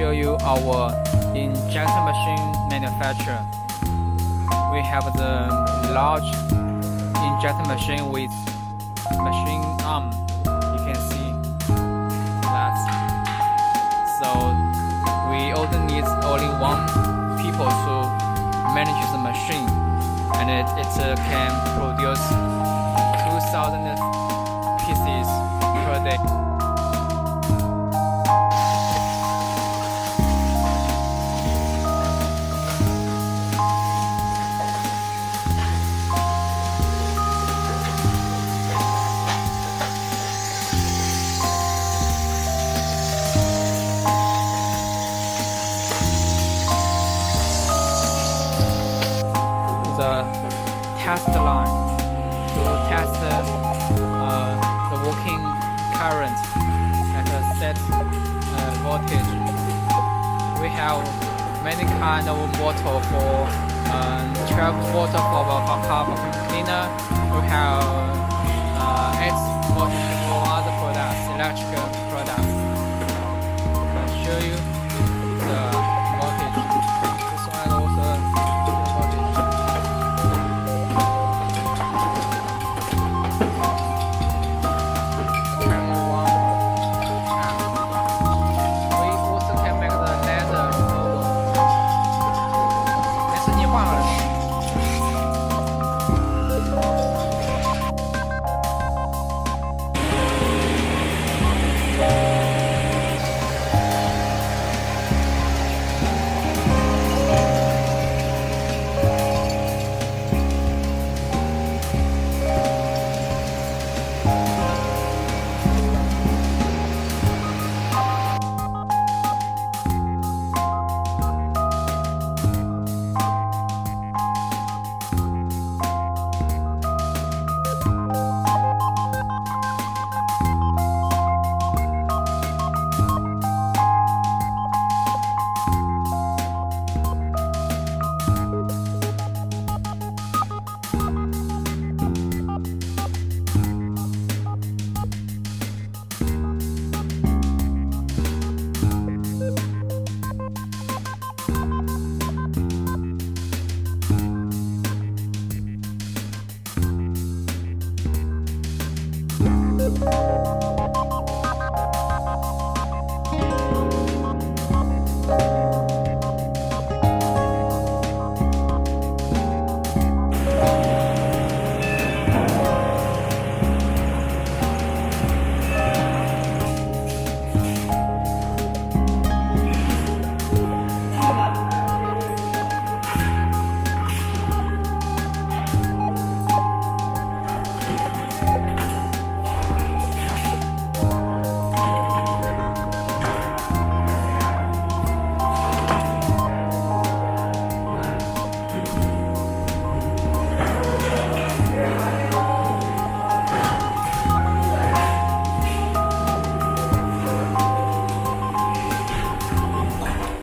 show you our injector machine manufacturer. We have the large injector machine with machine arm. You can see that. So we only need only one people to manage the machine, and it can produce 2,000 pieces per day. The test line to test the working current at a set voltage. We have many kind of motor for 12 volt for car cleaner. We have 8 volts for other products, electrical products. I'll show you.